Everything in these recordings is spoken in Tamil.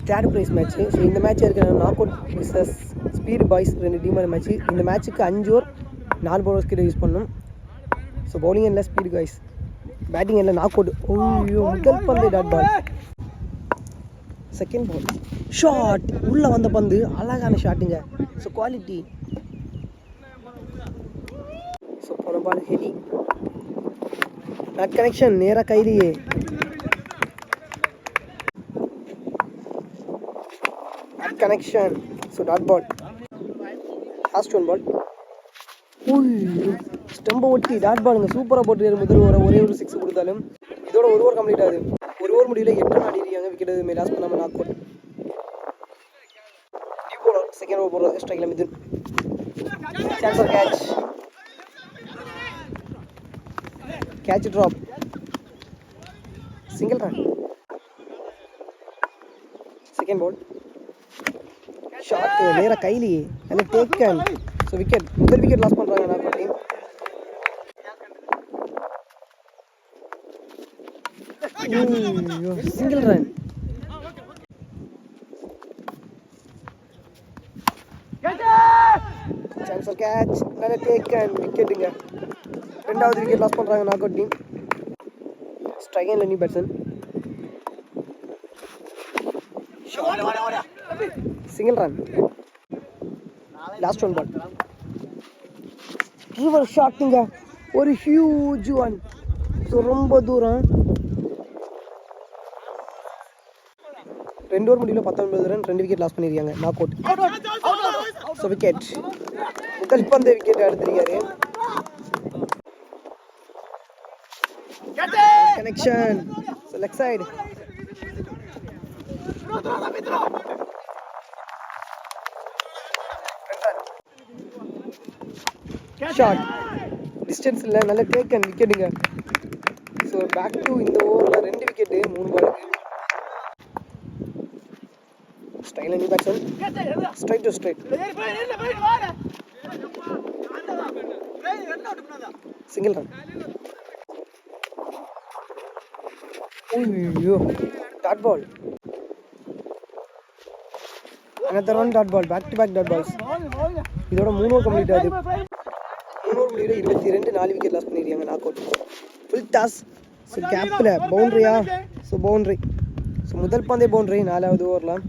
Third prize match. ஸோ இந்த மேட்ச் இருக்கிற knockout versus speed boys 2 டீமான மேட்ச்சு. இந்த மேட்ச்சுக்கு 5 ஓவர் 4 பவுலர்ஸ் கிட்ட யூஸ் பண்ணணும். ஸோ பவுலிங் இல்லை ஸ்பீட் பாய்ஸ், பேட்டிங் இல்லை நாக் அவுட். ஐயோ, முதல் பந்து dot ball. Second ball shot, உள்ளே வந்த பந்து அழகான ஷாட்டுங்க. So quality. ஸோ போன பால் ஹெடி, நட் கனெக்ஷன் நேராக கையிலேயே. Not connection. So dot ball. Last one ball. ஸ்டம்பை ஒட்டி டாட் பாலுங்க. சூப்பராக போட்டு முதல் ஒரே ஒரு 6 கொடுத்தாலும் இதோட ஒரு ஓவர் கம்ப்ளீட் ஆகுது. ஒரு ஓவர் முடியல 8 ரன் ஆடிருக்காங்க. விக்கெட் எதுவுமே லாஸ் பண்ணாமல் knock out. New bowler second over போடுறது ஸ்ட்ரைக்கில் Mithun. Chance for catch. Catch drop. Single run. Second ball shot நேராக கையிலேயே. நல்ல டேக்கன். So wicket. முதல் விக்கெட் லாஸ் பண்ணுறாங்க knock out team. Single run. Chance for catch. நல்ல டேக்கன். விக்கெட்டுங்க. ரெண்டாவது விக்கெட் லாஸ் பண்ணுறாங்க knock out team. Strike and new batsman. Single run. Last one ball. ரிவர் ஷாட்டுங்க. ஒரு ஹியூஜ் ஒன். ஸோ ரொம்ப தூரம். 2 ஓவர் முடியல 19 ரன், 2 விக்கெட் லாஸ் பண்ணியிருக்காங்க. Knockout. So wicket. முதல் பந்து விக்கெட் எடுத்திருக்காரு. Connection. So left side. Shot. Distance இல்லை. நல்ல டேக்கன். விக்கெட்டுங்க. ஸோ பேக் டு இந்த ஓவரில் 2 விக்கெட்டு 3 பாலுக்கு. Style new batsman. Straight to straight. Single run. ஐயோ, dot ball. another one dot ball. Back to back dot balls. இதோட 3 ஓவர் கம்ப்ளீட் ஆகுது. 3 ஓவர் முடியல 22, 4 விக்கெட் லாஸ் பண்ணிருக்காங்க. Knock out. Full toss. So கேப்பில் பவுண்ட்ரியா. So boundary. ஸோ முதல் பந்தே பவுண்ட்ரி 4வது ஓவரில்.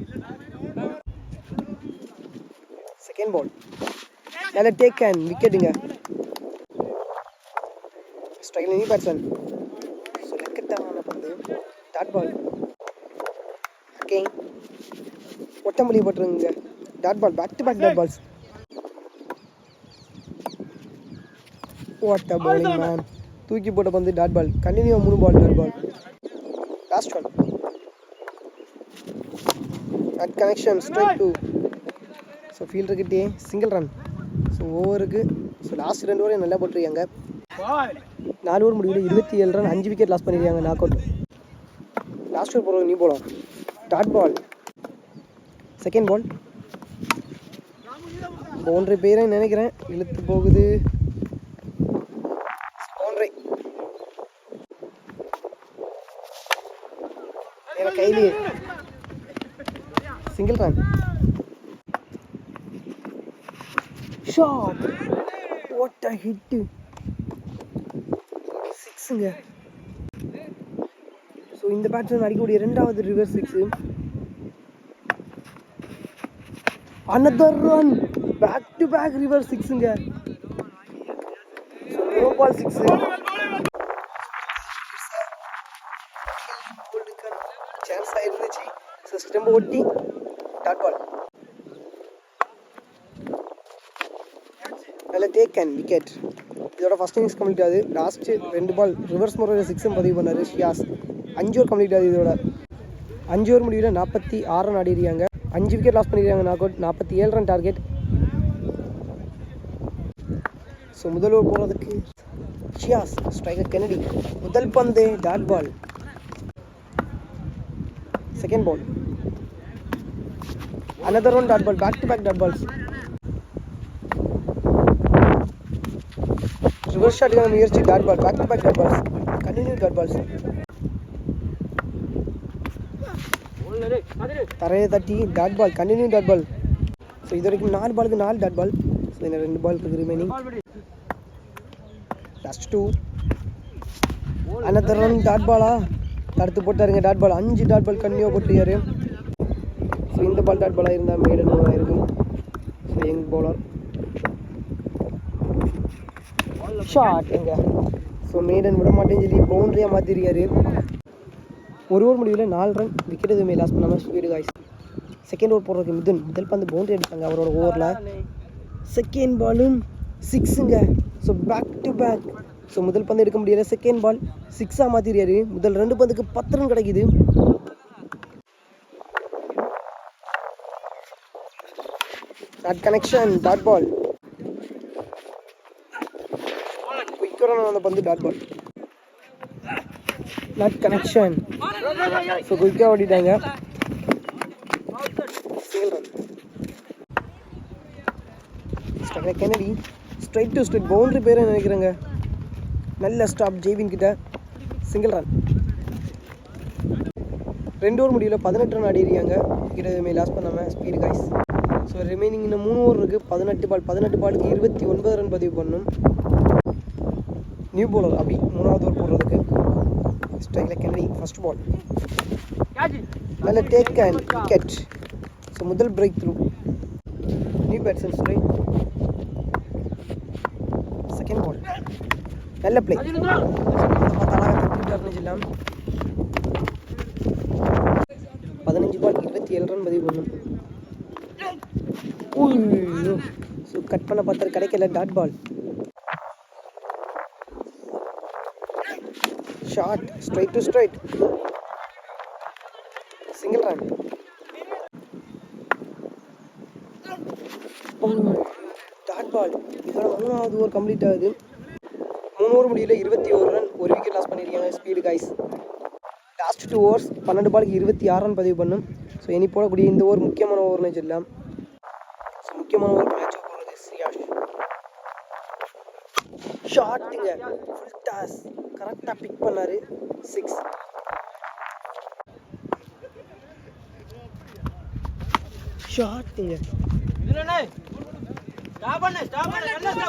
செகண்ட் பால் நல்ல டேக் அண்ட் விக்கெட்டுங்க. ஸ்ட்ரைக்கில் நியூ பேட்ஸ்மேன். ஸோ லெக்கட்டான பந்து டாட் பால். ஓகே, ஒட்டம்பள்ளி போட்டுருங்க. Dot ball. Back to back dot balls. What a bowling man. தூக்கி போட்ட பந்து dot ball. Continue 3 ball dot ball. Last one. At connection strike 2. So ஃபீல்டர்கிட்டே சிங்கிள் ரன். ஸோ ஓவருக்கு ஸோ லாஸ்ட் 2 ஓவரையும் நல்லா போட்டிருக்காங்க. 4 ஓவர் முடிவில் 27 ரன், 5 விக்கெட் லாஸ் பண்ணியிருக்காங்க. Knockout. லாஸ்ட் ஓவர் போடுறது நியூ போலாம். Dot ball. Second ball boundary பேரேன்னு நினைக்கிறேன். இழுத்து போகுது. பவுண்ட்ரி. கையிலேயே single run. Shot. What a hit. 6ங்க. ஸோ இந்த பேட்ஸ்மேன் அடிக்கக்கூடிய 2வது reverse 6. another run. back to back river 6ங்க. so no ball 6. சான்ஸ் ஆயிருந்துச்சு. ஸோ ஸ்டெம்பை ஒட்டி டாட் பால். நல்ல டேக் அண்ட் விக்கெட். இதோட ஃபர்ஸ்ட் இன்னிங்ஸ் கம்ப்ளீட் ஆகுது. லாஸ்ட்டு 2 பால் ரிவர்ஸ் முறையில் 6 பதிவு பண்ணார் ஷியாஸ். 5 ஓவர் கம்ப்ளீட் ஆகுது. இதோட 5 ஓவர் முடிவில் 46 ரன் ஆடிருக்காங்க. 5 விக்கெட் லாஸ் பண்ணியிருக்காங்க. Knockout. 47 run target. So முதல் ஓவர் போகிறதுக்கு ஷியாஸ். Striker Kennedy. முதல் பந்து dot ball. Second ball another one dot ball. Back to back dot balls. Reverse shot got muirchi dot ball. Back to back dot balls. Continue dot balls. தரையை தட்டி dot ball, continue dot ball. So இது வரைக்கும் 4 பாலுக்கு 4 டாட் பால். ஸோ இன்னும் 2 பால் இருக்குது remaining. Last 2. Another run dot Bala தடுத்து போட்டாருங்க. டாட் பால் 5 டாட் பால் கண்டினியூவாக போட்டுருக்காரு. ஸோ இந்த பால் டாட் பாலாக இருந்தால் மேடன் ஓவராக இருக்கும். ஸோ யங் பவுலர் ஷாட் எங்க. ஸோ மேடன் விட மாட்டேன்னு சொல்லி பவுண்டரியாக மாற்றிருக்காரு. ஒரு ஓவர் முடிவில் 4 ரன், விக்கெட் எதுவுமே லாஸ் பண்ணாமல் ஸ்பீடு காய்ஸ். செகண்ட் ஓவர் போடுறதுக்கு மிதுன் முதல் பந்து பவுண்டரி அடித்தாங்க அவரோட ஓவரில். செகண்ட் பாலும் 6ங்க. So back to back. So முதல் பந்து எடுக்க முடியல, செகண்ட் பால் 6ஆக மாற்றிருக்காரு. முதல் 2 பந்துக்கு 10 ரன் கிடைக்குது. Dot connection dot ball. குயிக்கரான அந்த பந்து dot ball. Dot connection. So குயிக்காக ஓடிட்டாங்க. Kennedy straight to straight boundary பேர் நினைக்கிறேங்க. நல்ல ஸ்டாப் ஜெய்வின் கிட்ட. Single run. 2 ஓவர் முடிவில் 18 ரன் ஆடிருக்காங்க. விக்கெட் எதுவுமே லாஸ் பண்ணாமல் ஸ்பீடு காய்ஸ். ஸோ ரிமைனிங் இன்னும் 3 ஓவர் இருக்குது. 18 பாலுக்கு 29 ரன் பதிவு பண்ணணும். நியூ பவுலர் அபி 3வது ஓவர் போடுறதுக்கு. ஸ்ட்ரைக்கில் கெனடி ஃபர்ஸ்ட் பால் நல்ல டேக் அண்ட் விக்கெட். ஸோ முதல் breakthrough. New batsman strike. Second ball நல்ல பிளே. பார்த்தாலும் 15 பால் 27 ரன் பதிவு பண்ணும். ஸோ கட் பண்ண பார்த்தாரு, கிடைக்கல. Dot ball. Short straight to straight. Single run. Dot ball. இதோட 3வது ஓவர் கம்ப்ளீட் ஆகுது. 3 ஓவர் முடியல 21 ரன், ஒரு விக்கெட் லாஸ் பண்ணியிருக்காங்க ஸ்பீடு காய்ஸ். லாஸ்ட் 2 ஓவர்ஸ் 12 பாலுக்கு 26 ரன் பதிவு பண்ணும். ஸோ இனி போடக்கூடிய இந்த ஓவர் முக்கியமான ஓவர்னு சொல்லலாம். ஸோ முக்கியமான ஓவர் மேட்ச் போகிறது ஸ்ரீயாஷ். ஷாட்டுங்க ஃபுல் டாஸ் கரெக்டாக பிக் பண்ணார். 6. ஷாட்டுங்க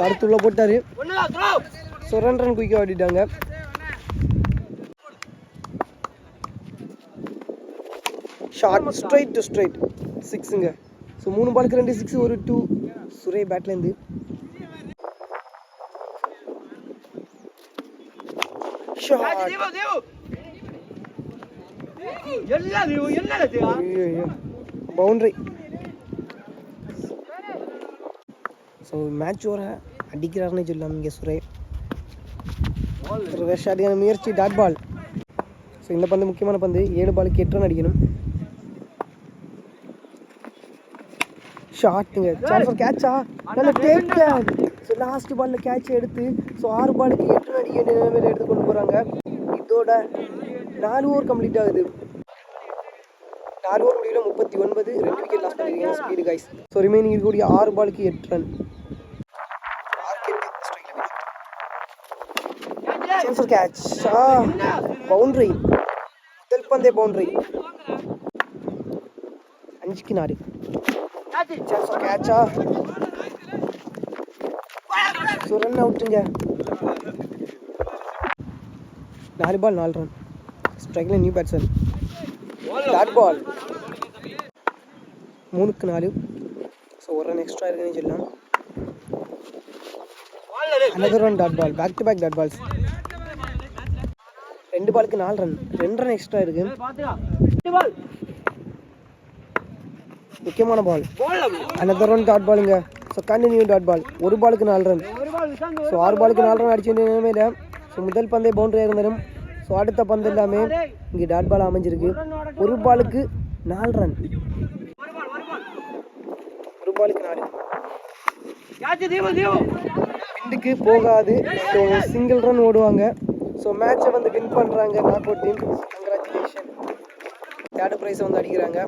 அடுத்துள்ள போட்டாரு. ஸோ 2 ரன் குயிக்காக ஆடிட்டாங்க. ஷார்ட் ஸ்ட்ரைட் டு ஸ்ட்ரைட் 6ங்க. ஸோ 3 பாலுக்கு 2 6, ஒரு 2 சுரே பேட்லேருந்து. பவுண்டரி. ஸோ மேட்ச் ஓவரை அடிக்கிறாருன்னு சொல்லலாம் இங்கே சுரே. ரிவர்ஸ் ஷாட்டியான முயற்சி டாட் பால். ஸோ இந்த பந்து முக்கியமான பந்து. 7 பாலுக்கு 8 ரன் அடிக்கணும். ஷாட்டுங்க சான்ஸ் ஃபார் கேட்சா நல்ல டேக் கேட்ச். ஸோ லாஸ்ட் பாலில் கேட்ச் எடுத்து ஸோ 6 பாலுக்கு 8 ரன் அடிக்க வேண்டிய நிலைமையில் எடுத்து கொண்டு போகிறாங்க. இதோட 4 ஓவர் கம்ப்ளீட் ஆகுது. 4 ஓவர் முடிவில் 39, 2 விக்கெட் லாஸ் பண்ணியிருக்காங்க ஸ்பீடு காய்ஸ். ஸோ ரிமைனிங் இருக்கக்கூடிய 6 பாலுக்கு 8 run. Chance for catch. Boundary. முதல் பந்தே பவுண்டரி. 5க்கு 4. சான்ஸ் ஃபார் கேட்சா. ஸோ ரன் அவுட்டுங்க. 4 பால் 4 ரன். ஸ்ட்ரைக்கில் நியூ பேட்ஸ்மேன். Dot ball. 3க்கு 4. ஸோ ஒரு ரன் எக்ஸ்ட்ரா இருக்குன்னு சொல்லலாம். Another one dot ball. Back to back dot balls. 2 பாலுக்கு 4 ரன். 2 ரன் எக்ஸ்ட்ரா இருக்கு. முக்கியமான பால். அனதர் ஒன் டாட் பாலுங்க. So continue dot ball. 1 பாலுக்கு 4 ரன். ஸோ 6 பாலுக்கு 4 ரன் அடிச்ச வேண்டிய நிலைமையில். ஸோ முதல் பந்தே பவுண்டரியாக இருந்தாலும் ஸோ அடுத்த பந்து எல்லாமே இங்கே டாட் பால் அமைஞ்சிருக்கு. 1 பாலுக்கு 4 ரன். 1 பாலுக்கு 4. விண்டுக்கு போகாது. ஸோ சிங்கிள் ரன் ஓடுவாங்க. ஸோ மேட்சை வந்து வின் பண்ணுறாங்க knock out team. Congratulation. 3rd ப்ரைஸை வந்து அடிக்கிறாங்க.